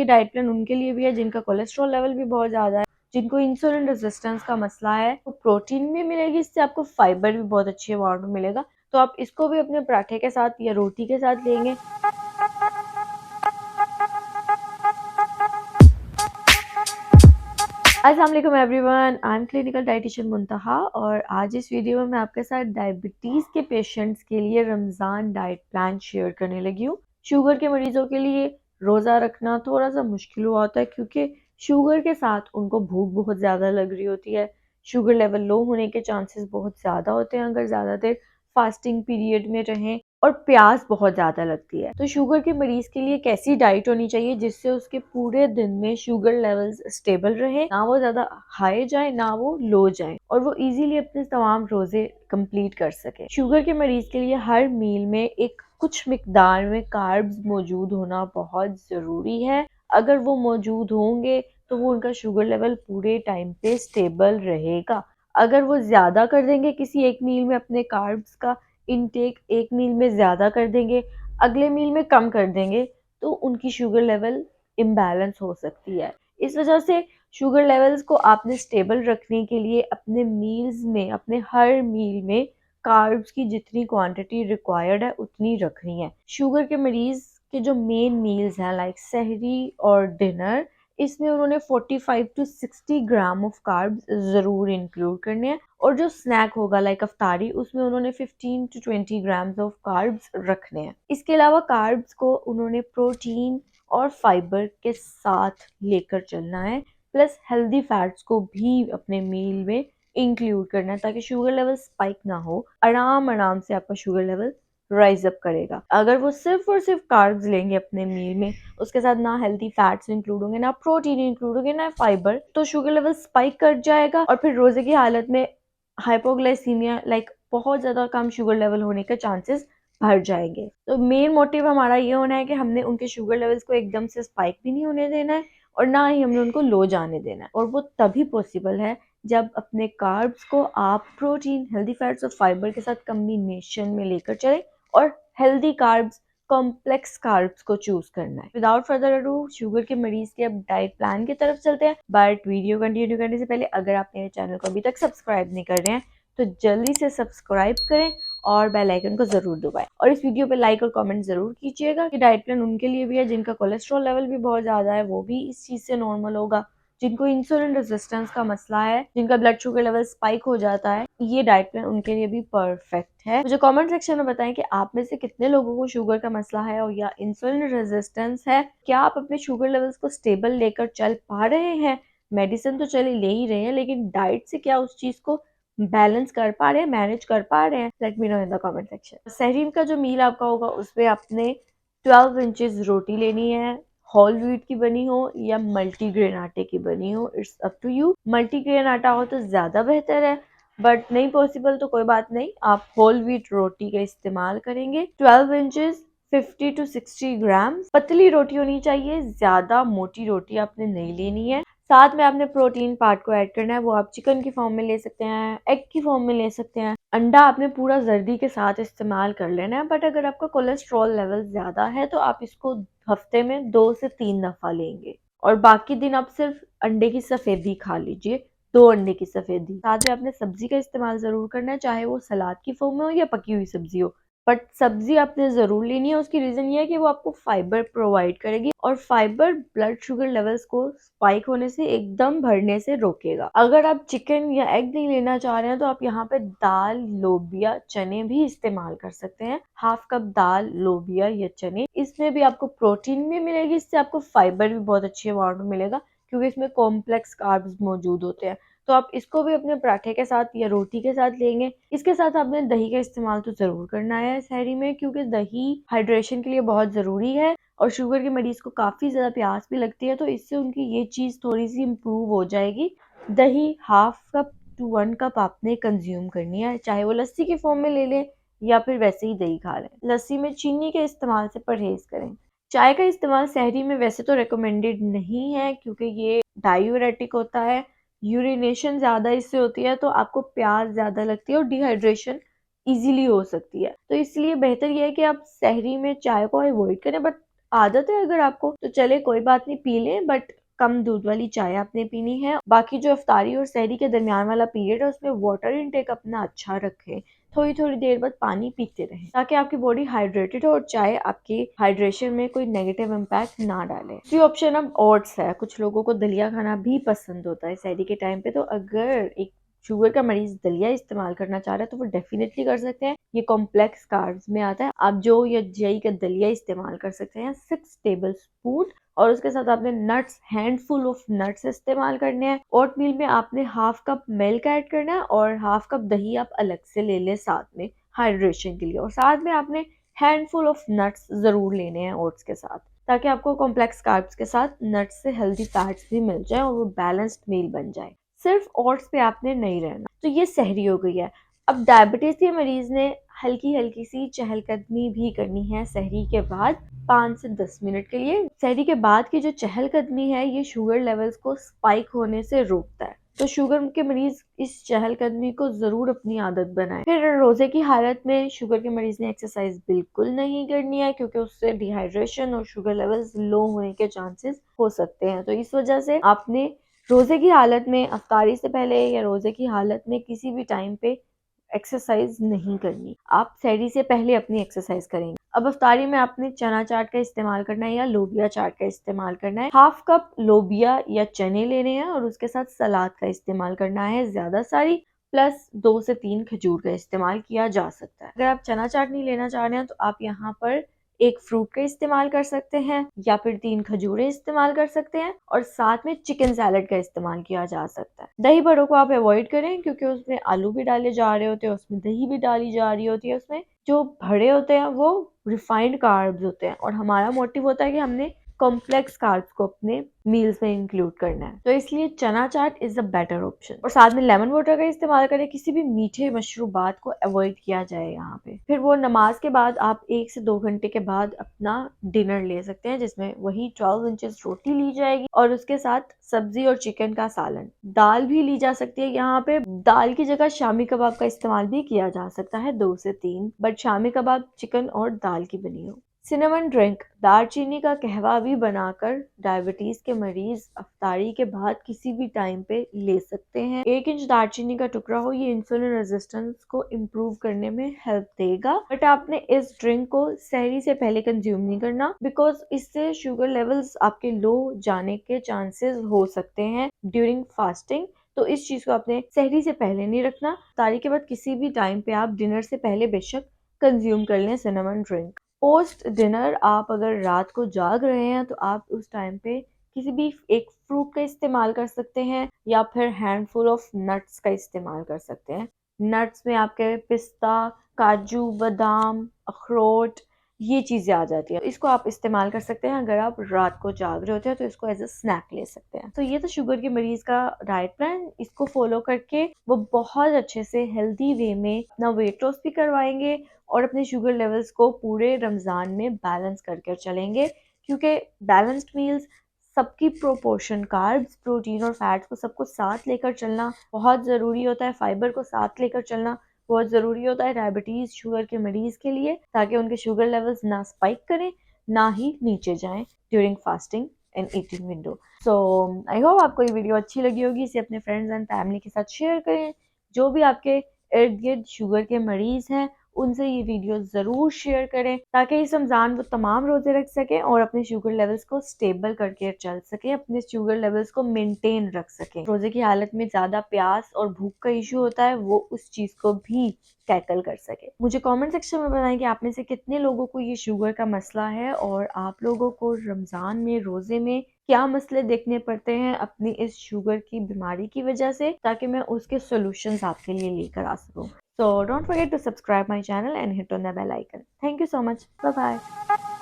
ये diet plan उनके लिए भी है जिनका कोलेस्ट्रॉल लेवल भी बहुत ज़्यादा है, जिनको इंसुलिन रेजिस्टेंस का मसला है। तो प्रोटीन भी मिलेगी इससे, आपको फाइबर भी बहुत अच्छी अमाउंट में मिलेगा। तो आप इसको भी अपने पराठे के साथ या रोटी के साथ लेंगे। अस्सलाम वालेकुम everyone, I am clinical dietitian Muntaha और आज इस वीडियो में मैं आपके साथ डायबिटीज़ के पेशेंट्स के लिए रमज़ान डाइट प्लान शेयर करने लगी हूँ। शुगर के मरीजों के लिए रोज़ा रखना थोड़ा सा मुश्किल हुआ होता है क्योंकि शुगर के साथ उनको भूख बहुत ज़्यादा लग रही होती है। शुगर लेवल लो होने के चांसेस बहुत ज़्यादा होते हैं अगर ज़्यादा देर फास्टिंग पीरियड में रहें, और प्यास बहुत ज़्यादा लगती है। तो शुगर के मरीज के लिए कैसी डाइट होनी चाहिए जिससे उसके पूरे दिन में शुगर लेवल्स स्टेबल रहे, ना वो ज़्यादा हाई जाए ना वो लो जाए, और वो इजीली अपने तमाम रोजे कंप्लीट कर सके। शुगर के मरीज के लिए हर मील में एक कुछ मिकदार में कार्ब्स मौजूद होना बहुत ज़रूरी है। अगर वो मौजूद होंगे तो वो उनका शुगर लेवल पूरे टाइम पे स्टेबल रहेगा। अगर वो ज़्यादा कर देंगे किसी एक मील में, अपने कार्ब्स का इनटेक एक मील में ज़्यादा कर देंगे, अगले मील में कम कर देंगे, तो उनकी शुगर लेवल इम्बैलेंस हो सकती है। इस वजह से शुगर लेवल्स को आपने स्टेबल रखने के लिए अपने मील्स में, अपने हर मील में कार्ब्स की जितनी क्वांटिटी रिक्वायर्ड है उतनी रखनी है। शुगर के मरीज के जो मेन मील्स हैं लाइक सहरी और डिनर, इसमें उन्होंने 45 टू 60 ग्राम ऑफ कार्ब्स ज़रूर इंक्लूड करने हैं, और जो स्नैक होगा लाइक अफ्तारी, उसमें उन्होंने 15 टू 20 ग्राम्स ऑफ कार्ब्स रखने हैं। इसके अलावा कार्ब्स को उन्होंने प्रोटीन और फाइबर के साथ लेकर चलना है, प्लस हेल्दी फैट्स को भी अपने मील में इंक्लूड करना है ताकि शुगर लेवल स्पाइक ना हो। आराम आराम से आपका शुगर लेवल राइज अप करेगा। अगर वो सिर्फ और सिर्फ कार्ब्स लेंगे अपने मील में, उसके साथ ना हेल्दी फैट्स इंक्लूड होंगे, ना प्रोटीन इंक्लूड होंगे, ना फाइबर, तो शुगर लेवल स्पाइक कर जाएगा और फिर रोजे की हालत में हाइपोग्लाइसीमिया लाइक बहुत ज़्यादा कम शुगर लेवल होने के चांसेस बढ़ जाएंगे। तो मेन मोटिव हमारा ये होना है कि हमने उनके शुगर लेवल्स को एकदम से स्पाइक भी नहीं होने देना है और ना ही हमने उनको लो जाने देना है, और वो तभी पॉसिबल है जब अपने कार्ब्स को आप प्रोटीन, हेल्दी फैट्स और फाइबर के साथ कम्बिनेशन में लेकर चलें, और हेल्दी कार्ब्स, कॉम्प्लेक्स कार्ब्स को चूज करना है। विदाउट फर्दर अडू शुगर के मरीज के अब डाइट प्लान की तरफ चलते हैं। बट वीडियो कंटिन्यू करने से पहले अगर आप मेरे चैनल को अभी तक सब्सक्राइब नहीं कर रहे हैं तो जल्दी से सब्सक्राइब करें और बेल आइकन को जरूर दबाएं, और इस वीडियो पे लाइक और कमेंट जरूर कीजिएगा कि डाइट प्लान उनके लिए भी है जिनका कोलेस्ट्रॉल लेवल भी बहुत ज्यादा है, वो भी इस चीज से नॉर्मल होगा। जिनको इंसुलिन रेजिस्टेंस का मसला है, जिनका ब्लड शुगर लेवल स्पाइक हो जाता है, ये डाइट प्लान उनके लिए भी परफेक्ट है। मुझे कमेंट सेक्शन में बताएं कि आप में से कितने लोगों को शुगर का मसला है और या इंसुलिन रेजिस्टेंस है। क्या आप अपने शुगर लेवल्स को स्टेबल लेकर चल पा रहे हैं? मेडिसिन तो चले ले ही रहे हैं, लेकिन डाइट से क्या उस चीज को बैलेंस कर पा रहे हैं, मैनेज कर पा रहे हैं? Let me know in the comment section. सहरीन का जो मील आपका होगा उसमें आपने 12 इंचेस रोटी लेनी है, होल व्हीट की बनी हो या मल्टीग्रेन आटे की बनी हो, it's up to you. Multigrain आटा हो तो ज़्यादा बेहतर है, बट नहीं पॉसिबल तो कोई बात नहीं, आप होल व्हीट रोटी का इस्तेमाल करेंगे। 12 इंचेस 50 टू 60 ग्राम पतली रोटी होनी चाहिए, ज़्यादा मोटी रोटी आपने नहीं लेनी है। साथ में आपने प्रोटीन पार्ट को ऐड करना है, वो आप चिकन की फॉर्म में ले सकते हैं, एग की फॉर्म में ले सकते हैं, अंडा आपने पूरा जर्दी के साथ इस्तेमाल कर लेना है। बट अगर आपका कोलेस्ट्रॉल लेवल ज़्यादा है तो आप इसको हफ्ते में 2 से 3 दफ़ा लेंगे, और बाकी दिन आप सिर्फ अंडे की सफ़ेदी खा लीजिए, 2 अंडे की सफ़ेदी। साथ में आपने सब्जी का इस्तेमाल ज़रूर करना है, चाहे वो सलाद की फॉर्म में हो या पकी हुई सब्जी हो, बट सब्जी आपने ज़रूर लेनी है। उसकी रीज़न ये है कि वो आपको फाइबर प्रोवाइड करेगी, और फाइबर ब्लड शुगर लेवल्स को स्पाइक होने से, एकदम बढ़ने से रोकेगा। अगर आप चिकन या एग नहीं लेना चाह रहे हैं तो आप यहाँ पे दाल, लोबिया, चने भी इस्तेमाल कर सकते हैं। हाफ कप दाल, लोबिया या चने, इसमें भी आपको प्रोटीन भी मिलेगी, इससे आपको फाइबर भी बहुत अच्छी अमाउंट में मिलेगा क्योंकि इसमें कॉम्प्लेक्स कार्ब्स मौजूद होते हैं। तो आप इसको भी अपने पराठे के साथ या रोटी के साथ लेंगे। इसके साथ आपने दही का इस्तेमाल तो जरूर करना है सहरी में, क्योंकि दही हाइड्रेशन के लिए बहुत ज़रूरी है, और शुगर के मरीज को काफ़ी ज़्यादा प्यास भी लगती है, तो इससे उनकी ये चीज़ थोड़ी सी इम्प्रूव हो जाएगी। दही हाफ कप टू 1 कप आपने कंज्यूम करनी है, चाहे वो लस्सी की फॉर्म में ले लें या फिर वैसे ही दही खा लें। लस्सी में चीनी के इस्तेमाल से परहेज करें। चाय का इस्तेमाल सहरी में वैसे तो रिकमेंडेड नहीं है क्योंकि ये डायूरेटिक होता है, यूरिनेशन ज़्यादा इससे होती है, तो आपको प्यास ज़्यादा लगती है और डिहाइड्रेशन इजीली हो सकती है। तो इसलिए बेहतर यह है कि आप सहरी में चाय को अवॉइड करें, बट आदत है अगर आपको तो चले कोई बात नहीं, पी लें, बट कम दूध वाली चाय आपने पीनी है। बाकी जो इफ्तारी और सहरी के दरमियान वाला पीरियड है उसमें वाटर इनटेक अपना अच्छा रखें, थोड़ी थोड़ी देर बाद पानी पीते रहें ताकि आपकी बॉडी हाइड्रेटेड हो और चाय आपकी हाइड्रेशन में कोई नेगेटिव इम्पैक्ट ना डाले। दूसरी ऑप्शन अब ओट्स है। कुछ लोगों को दलिया खाना भी पसंद होता है सहरी के टाइम पे, तो अगर एक शुगर का मरीज दलिया इस्तेमाल करना चाह रहा है तो वो डेफिनेटली कर सकते हैं। ये कॉम्प्लेक्स कार्ब्स में आता है। आप जो या जई का दलिया इस्तेमाल कर सकते हैं 6 टेबल स्पून, और उसके साथ आपने नट्स, हैंडफुल ऑफ नट्स इस्तेमाल करने हैं। ओट मील में आपने हाफ कप मिल्क ऐड करना है और हाफ कप दही आप अलग से ले लें साथ में हाइड्रेशन के लिए, और साथ में आपने हैंडफुल ऑफ नट्स जरूर लेने हैं ओट्स के साथ, ताकि आपको कॉम्प्लेक्स कार्ब्स के साथ नट्स से हेल्दी फैट्स भी मिल जाए और वो बैलेंस्ड मील बन जाए। सिर्फ ओट्स पे आपने नहीं रहना। तो ये सहरी हो गई है। अब डायबिटीज के मरीज ने हल्की हल्की सी चहलकदमी भी करनी है सहरी के बाद 5 से 10 मिनट के लिए। सहरी के बाद की जो चहलकदमी है ये शुगर लेवल्स को स्पाइक होने से रोकता है, तो शुगर के मरीज इस चहलकदमी को जरूर अपनी आदत बनाएं। फिर रोजे की हालत में शुगर के मरीज ने एक्सरसाइज बिल्कुल नहीं करनी है, क्योंकि उससे डिहाइड्रेशन और शुगर लेवल्स लो होने के चांसेस हो सकते हैं। तो इस वजह से आपने रोजे की हालत में, अफ्तारी से पहले या रोजे की हालत में किसी भी टाइम पे एक्सरसाइज नहीं करनी। आप सहरी से पहले अपनी एक्सरसाइज करेंगे। अब अफ्तारी में आपने चना चाट का इस्तेमाल करना है या लोबिया चाट का इस्तेमाल करना है। हाफ कप लोबिया या चने लेने हैं और उसके साथ सलाद का इस्तेमाल करना है, ज्यादा सारी, प्लस 2 से 3 खजूर का इस्तेमाल किया जा सकता है। अगर आप चना चाट नहीं लेना चाह रहे हैं तो आप यहाँ पर एक फ्रूट का इस्तेमाल कर सकते हैं या फिर 3 खजूरें इस्तेमाल कर सकते हैं, और साथ में चिकन सैलेड का इस्तेमाल किया जा सकता है। दही बड़ों को आप अवॉइड करें, क्योंकि उसमें आलू भी डाले जा रहे होते हैं, उसमें दही भी डाली जा रही होती है। उसमें जो भड़े होते हैं वो रिफाइंड कार्ब्स होते हैं, और हमारा मोटिव होता है कि हमने कॉम्प्लेक्स कार्ब्स को अपने मील्स में इंक्लूड करना है। तो इसलिए चना चाट इज अ बेटर ऑप्शन, और साथ में लेमन वाटर का इस्तेमाल करें। किसी भी मीठे मशरूबात को अवॉइड किया जाए यहाँ पे। फिर वो नमाज के बाद आप 1 से 2 घंटे के बाद अपना डिनर ले सकते हैं, जिसमें वही 12 इंचेस रोटी ली जाएगी और उसके साथ सब्जी और चिकन का सालन। दाल भी ली जा सकती है। यहाँ पे दाल की जगह शामी कबाब का इस्तेमाल भी किया जा सकता है, 2 से 3, बट शामी कबाब चिकन और दाल की बनी हो। सिनेमन ड्रिंक, दालचीनी का कहवा भी बनाकर डायबिटीज के मरीज अफ्तारी के बाद किसी भी टाइम पे ले सकते हैं। 1 इंच दालचीनी का टुकड़ा हो, ये इंसुलिन रेजिस्टेंस को इम्प्रूव करने में हेल्प देगा। बट आपने इस ड्रिंक को सहरी से पहले कंज्यूम नहीं करना, बिकॉज इससे शुगर लेवल्स आपके लो जाने के चांसेस हो सकते हैं ड्यूरिंग फास्टिंग। तो इस चीज को आपने सहरी से पहले नहीं रखना। अफ्तारी के बाद किसी भी टाइम पे आप डिनर से पहले बेशक कंज्यूम कर लें सिनेमन ड्रिंक। पोस्ट डिनर आप अगर रात को जाग रहे हैं तो आप उस टाइम पे किसी भी एक फ्रूट का इस्तेमाल कर सकते हैं या फिर हैंडफुल ऑफ नट्स का इस्तेमाल कर सकते हैं। नट्स में आपके पिस्ता, काजू, बादाम, अखरोट, ये चीजें आ जाती है। इसको आप इस्तेमाल कर सकते हैं। अगर आप रात को जाग रहे होते हैं तो इसको एज अ स्नैक ले सकते हैं। तो ये तो शुगर के मरीज का डाइट प्लान। इसको फॉलो करके वो बहुत अच्छे से हेल्दी वे में अपना वेट लॉस भी करवाएंगे और अपने शुगर लेवल्स को पूरे रमज़ान में बैलेंस करके चलेंगे, क्योंकि बैलेंस्ड मील्स सबकी प्रोपोर्शन, कार्ब्स, प्रोटीन और फैट्स को सबको साथ लेकर चलना बहुत ज़रूरी होता है। फाइबर को साथ लेकर चलना बहुत ज़रूरी होता है डायबिटीज़ शुगर के मरीज़ के लिए, ताकि उनके शुगर लेवल्स ना स्पाइक करें, ना ही नीचे जाएं during fasting and eating window. So I hope आपको ये वीडियो अच्छी लगी होगी। इसे अपने फ्रेंड्स एंड फैमिली के साथ शेयर करें। जो भी आपके इर्द गिर्द शुगर के मरीज हैं उनसे ये वीडियो ज़रूर शेयर करें, ताकि इस रमज़ान वो तमाम रोज़े रख सकें और अपने शुगर लेवल्स को स्टेबल करके चल सकें, अपने शुगर लेवल्स को मेंटेन रख सकें। रोज़े की हालत में ज़्यादा प्यास और भूख का इशू होता है, वो उस चीज़ को भी टैकल कर सके। मुझे कमेंट सेक्शन में बताएं कि आप में से कितने लोगों को ये शुगर का मसला है और आप लोगों को रमज़ान में रोज़े में क्या मसले देखने पड़ते हैं अपनी इस शुगर की बीमारी की वजह से, ताकि मैं उसके सॉल्यूशंस आपके लिए लेकर आ सकूं। So don't forget to subscribe my channel and hit on the bell icon. Thank you so much. Bye bye.